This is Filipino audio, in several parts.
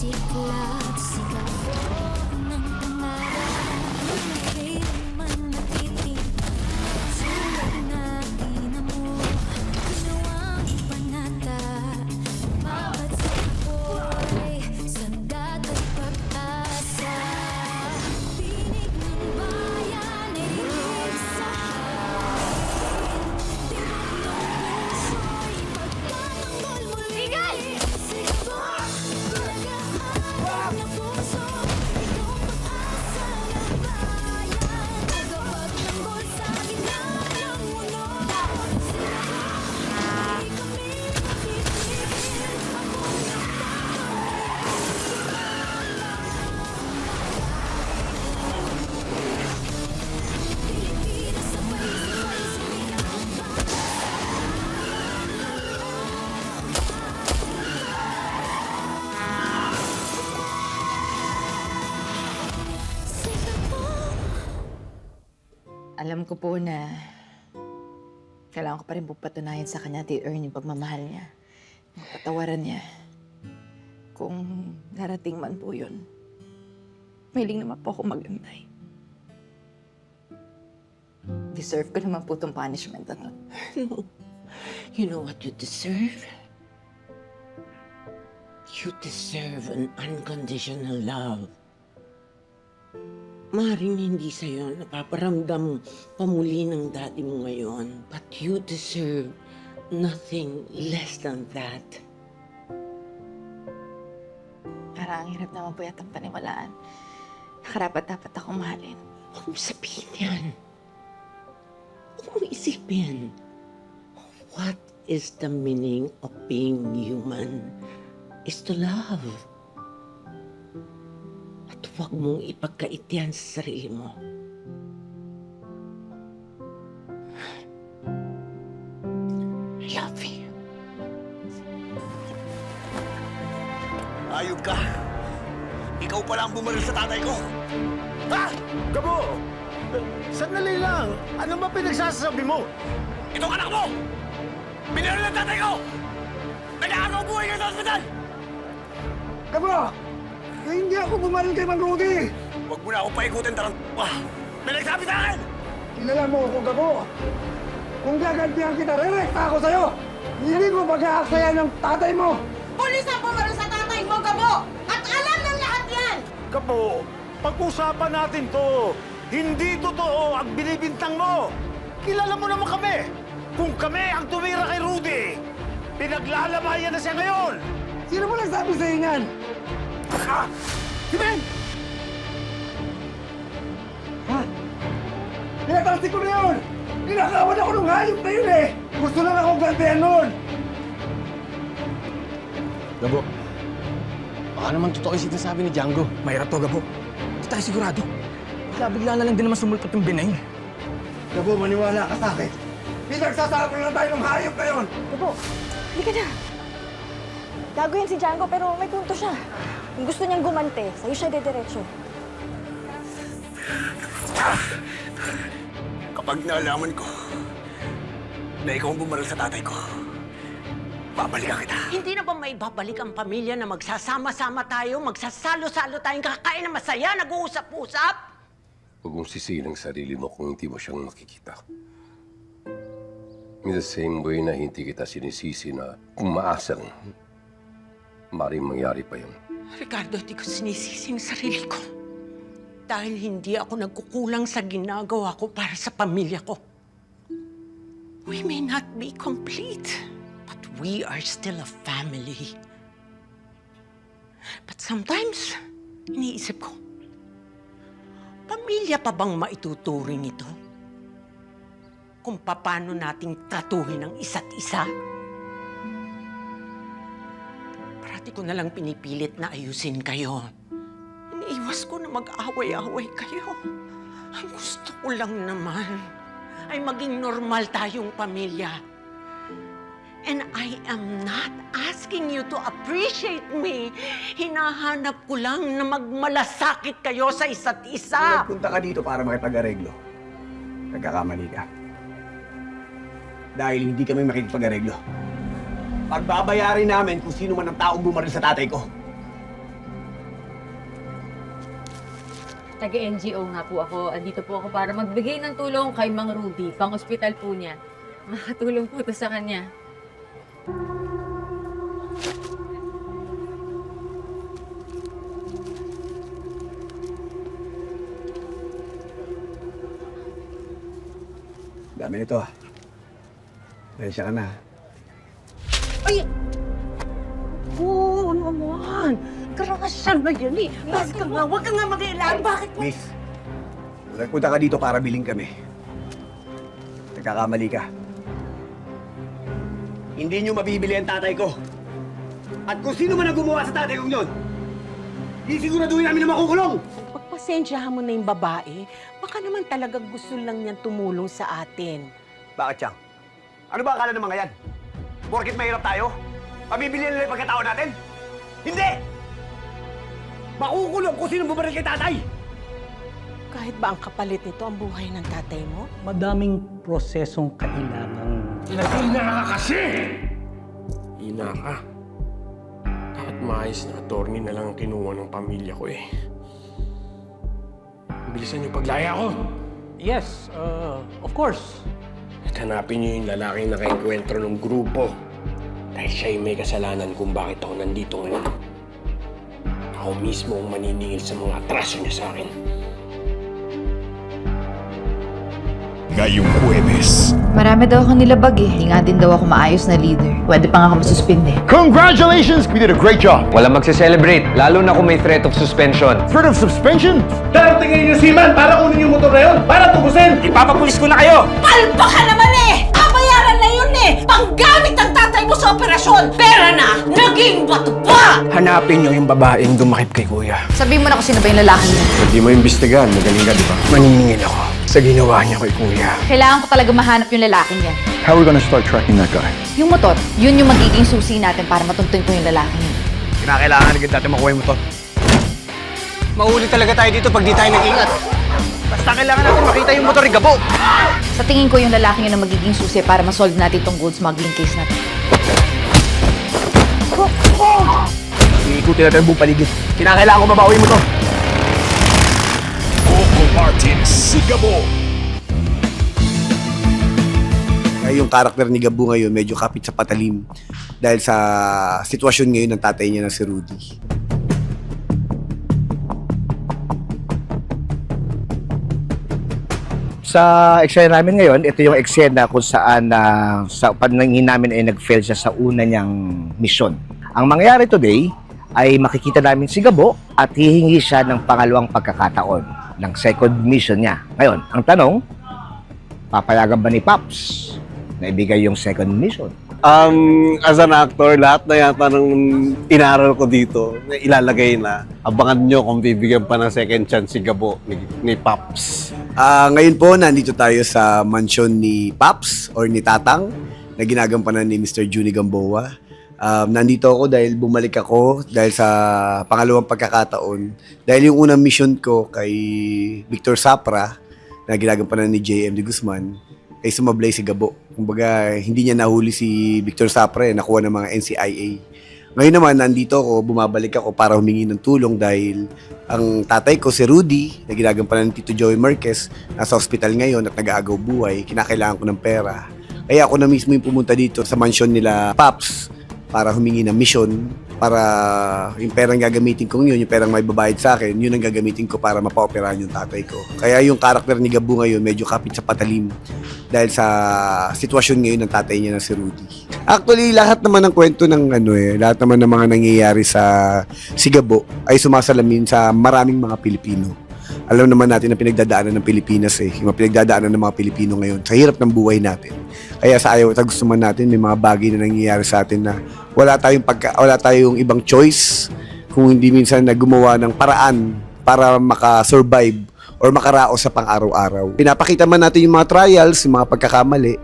siklab, sigaw ng pangarap. Kailanman natitig, sulat na dinamo, ginawang panata. Mabot sa apoy, sandat at pag-asa. Tinig ng bayan ay rinig sa hangin. Tibok ng puso'y pagtatanggol muli. Sigaw, nagahanap ng puso, ikaw ang pag-asa ng bayan. Tagapagtanggol sa gitna ng mundo. Sigaw, di kami makitigil. Ako Pilipinas, sabay-sabay sumigaw. Sigaw. Alam ko po na kailangan ko pa rin po patunayan sa kanya at i-earn yung pagmamahal niya. Yung patawaran niya. Kung darating man po yun, mahiling naman po ako magantay. Deserve ko naman po itong punishment na to. You know what you deserve? You deserve an unconditional love. Maring hindi sa'yo napaparamdam pamuli ng daddy mo ngayon, but you deserve nothing less than that. Parang ang hirap naman po yatang paniwalaan. Nakarapat-dapat akong mahalin. Huwag mo sabihin yan. Huwag mo isipin. What is the meaning of being human? Is to love. At huwag mong ipagkait yan sa sarili mo. I love you. Ayub ka! Ikaw pala ang bumaril sa tatay ko! Ha? Gabo! Sandali lang! Ano ba pinagsasabi mo? Itong anak mo! Binaril ang tatay ko! Nag-aagaw buhay kayo sa ospital! Gabo! Hindi ako bumaril kay Mang Rudy! Huwag mo na akong paikutin, tarang pa! May nagsabi sa akin! Kilala mo ako, Gabo! Kung gagantihan kita, re-recta ako sa'yo! Hindi ko pag-aaksaya ng tatay mo! Pulis ang pumaril sa tatay mo, Gabo! At alam ng lahat yan! Gabo, pag-usapan natin to. Hindi totoo ang binibintang mo. Kilala mo naman kami. Kung kami ang tumira kay Rudy, pinaglalamayan na siya ngayon. Sino mo nagsabi sa'yo niyan? Ha? Si Ben! Ha? Pinatalsik ko na yun! Ninakawan ako ng hayop na yun eh! Gusto lang akong gantihan nun! Gabo, baka naman totoo yung sinasabi ni Django. Mahirap to, Gabo. Hindi tayo sigurado. Bigla na lang din naman sumulpot yung Binay. Gabo, maniwala ka sa akin. Pinagsasabi lang tayo ng hayop na yun! Gabo, halika na. Gago yan si Django pero may punto siya. Kung gusto niyang gumante, sa'yo siya dediretso. Kapag naalaman ko na ikaw ang bumaril sa tatay ko, babalikan kita. Hindi na ba may babalik ang pamilya na magsasama-sama tayo, magsasalo-salo tayong kakain na masaya, nag-uusap-usap? Huwag mong sisihin ang sarili mo kung hindi mo siyang makikita. In the same way na hindi kita sinisisi na umaasang maring mangyari pa yun. Ricardo, di ko sinisisi ang sarili ko. Dahil hindi ako nagkukulang sa ginagawa ko para sa pamilya ko. We may not be complete, but we are still a family. But sometimes, iniisip ko, pamilya pa bang maituturing ito? Kung paano nating tratuhin ang isa't isa? Parati ko nalang pinipilit na ayusin kayo. Iniiwas ko na mag-away-away kayo. Ang gusto ko lang naman ay maging normal tayong pamilya. And I am not asking you to appreciate me. Hinahanap ko lang na magmalasakit kayo sa isa't isa. Punta ka dito para makipag-areglo. Nagkakamali ka. Dahil hindi kami makikipag-areglo. Pagbabayarin namin kung sino man ang taong bumaril sa tatay ko. Taga-NGO nga po ako. Andito po ako para magbigay ng tulong kay Mang Rudy, pang-ospital po niya. Makatulong po to sa kanya. Dami nito. Pasensya ka na. Ay! Oo naman. Karakasan na yan eh. Huwag ka nga mag-ilan. Bakit mo? Miss, nagpunta ka dito para biling kami. Nagkakamali ka. Hindi nyo mabibili ang tatay ko. At kung sino man ang gumawa sa tatay kong yun, isiguraduhin namin na makukulong! Pagpasensyahan mo na yung babae. Baka naman talaga gusto lang niyan tumulong sa atin. Bakit, Chang? Ano ba akala ng mga yan? Porkit mahirap tayo? Pabibilihan nila yung pagkatao natin? Hindi! Makukulong kung sino bumaril kay tatay! Kahit ba ang kapalit nito ang buhay ng tatay mo? Madaming prosesong kailangang... Ina ka. Kahit maayos na attorney na lang ang kinuha ng pamilya ko eh. Bilisan niyo paglaya ko. Yes, of course. At hanapin niyo yung lalaking nakaenkwentro ng grupo. Dahil siya yung may kasalanan kung bakit ako nandito ngayon. Ako mismo ang maniningil sa mga atraso niya sa akin. Ngayong Huwebes. Marami daw akong nilabag eh. Hindi nga din daw ako maayos na leader. Pwede pa nga ako masuspinde. Congratulations! We did a great job. Walang magse-celebrate, lalo na kung may threat of suspension. Threat of suspension? Darating ngayon yung seaman para kunin yung motor na yun! Para tubusin! Ipapapulis ko na kayo! Palpa ka naman eh! Kabayaran na yun eh! Panggamit ng tatay mo sa operasyon! Pera na! Naging bato pa! Hanapin niyo yung babaeng dumakip kay kuya. Sabihin mo na kung sino ba yung lalaki niya. Hindi mo imbestigahan, magaling ka, di ba? Maniningil ako sa ginawa niya kay kuya. Kailangan ko talaga mahanap yung lalaki niya. How are we gonna start tracking that guy? Yung motor, yun yung magiging susi natin para matuntuin ko yung lalaki niya. Kinakailangan agad natin makuha yung motor. Mahuli talaga tayo dito pag di tayo nag-ingat. Basta kailangan natin makita yung motor ni Gabo. Sa tingin ko yung lalaki niya na magiging susi para masolve natin tong gold smuggling case natin. Iikutin natin ang buong paligid. Kinakailangan ko mabawi yung motor. Coco Martin, si Gabo. Yung karakter ni Gabo ngayon medyo kapit sa patalim dahil sa sitwasyon ngayon ng tatay niya na si Rudy. Sa eksena namin ngayon, ito yung eksena kung saan sa paningin namin ay nag-fail siya sa una niyang misyon. Ang mangyayari today ay makikita namin si Gabo at hihingi siya ng pangalawang pagkakataon ng second mission niya. Ngayon, ang tanong, papayagan ba ni Pops na ibigay yung second mission? As an actor, lahat na yata ng inaral ko dito, na ilalagay na, abangan nyo kung bibigyan pa ng second chance si Gabo ni Pops. Ngayon po, nandito tayo sa mansyon ni Pops or ni Tatang na ginagampanan ni Mr. Junie Gamboa. Nandito ako dahil bumalik ako dahil sa pangalawang pagkakataon. Dahil yung unang mission ko kay Victor Sapra na ginagampanan ni J.M. de Guzman ay sumablay si Gabo. Kumbaga, hindi niya nahuli si Victor Sapra, nakuha ng mga NCIA. Ngayon naman, nandito ako, bumabalik ako para humingi ng tulong dahil ang tatay ko, si Rudy, na ginagampanan ni Tito Joey Marquez, nasa hospital ngayon at nag-aagaw buhay, kinakailangan ko ng pera. Kaya ako na mismo yung pumunta dito sa mansyon nila Pops para humingi ng mission, para yung perang gagamitin ko yun, yung perang may babayad sa akin, yun ang gagamitin ko para mapaoperahan yung tatay ko. Kaya yung karakter ni Gabo ngayon medyo kapit sa patalim dahil sa sitwasyon ngayon ng tatay niya na si Rudy. Actually, lahat naman ng kwento ng lahat naman ng mga nangyayari sa si Gabo ay sumasalamin sa maraming mga Pilipino. Alam naman natin na pinagdadaanan ng Pilipinas yung pinagdadaanan ng mga Pilipino ngayon sa hirap ng buhay natin. Kaya sa ayaw at gusto man natin, may mga bagay na nangyayari sa atin na wala tayong ibang choice kung hindi minsan na gumawa ng paraan para makasurvive or makaraos sa pang-araw-araw. Pinapakita man natin yung mga trials, yung mga pagkakamali,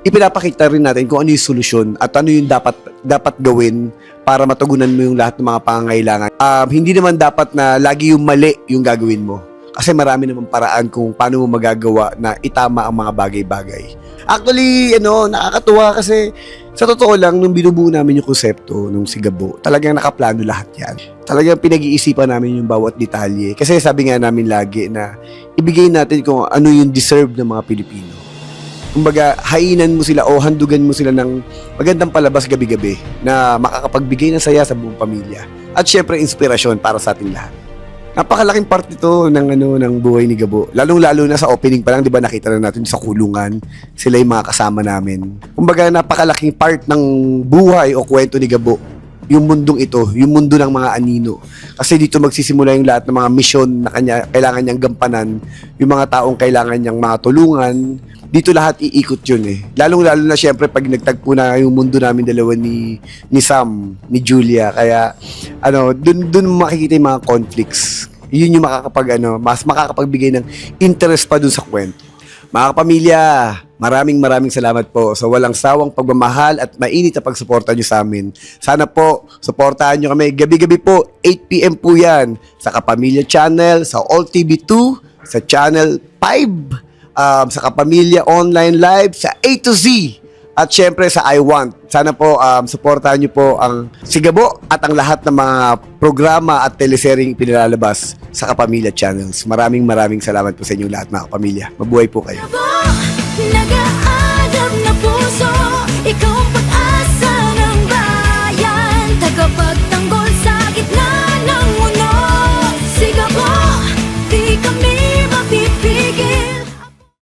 ipinapakita rin natin kung ano yung solusyon at ano yung dapat gawin para matugunan mo yung lahat ng mga pangangailangan. Hindi naman dapat na lagi yung mali yung gagawin mo. Kasi marami namang paraan kung paano mo magagawa na itama ang mga bagay-bagay. Actually, nakakatuwa kasi sa totoo lang, nung binubuo namin yung konsepto nung si Gabo, talagang nakaplano lahat yan. talagang pinag-iisipan namin yung bawat detalye. Kasi sabi nga namin lagi na ibigay natin kung ano yung deserve ng mga Pilipino. Kumbaga, hainan mo sila o handugan mo sila ng magandang palabas gabi-gabi na makakapagbigay ng saya sa buong pamilya. At syempre, inspirasyon para sa ating lahat. Napakalaking part ito ng buhay ni Gabo. Lalong-lalo na sa opening pa lang, di ba nakita na natin sa kulungan, sila yung mga kasama namin. Kumbaga, napakalaking part ng buhay o kwento ni Gabo. Yung mundong ito, yung mundo ng mga anino. Kasi dito magsisimula yung lahat ng mga misyon na kailangan niyang gampanan, yung mga taong kailangan niyang mga tulungan. Dito lahat iikot yun eh. Lalong-lalo na syempre pag nagtagpo na yung mundo namin dalawa ni Sam, ni Julia. Kaya, dun makikita yung mga conflicts. Yun yung mas makakapagbigay ng interest pa dun sa kwento. Mga kapamilya, maraming salamat po sa walang sawang pagmamahal at mainit na pagsuporta nyo sa amin. Sana po, suportahan nyo kami. Gabi-gabi po, 8 p.m. po yan. Sa Kapamilya Channel, sa All TV 2, sa Channel 5, sa Kapamilya Online Live, sa A to Z, at syempre sa I Want. Sana po suportahan nyo po ang Sigabo at ang lahat ng mga programa at teleseryeng pinilalabas sa Kapamilya Channels. Maraming salamat po sa inyo lahat mga kapamilya. Mabuhay po kayo. Naga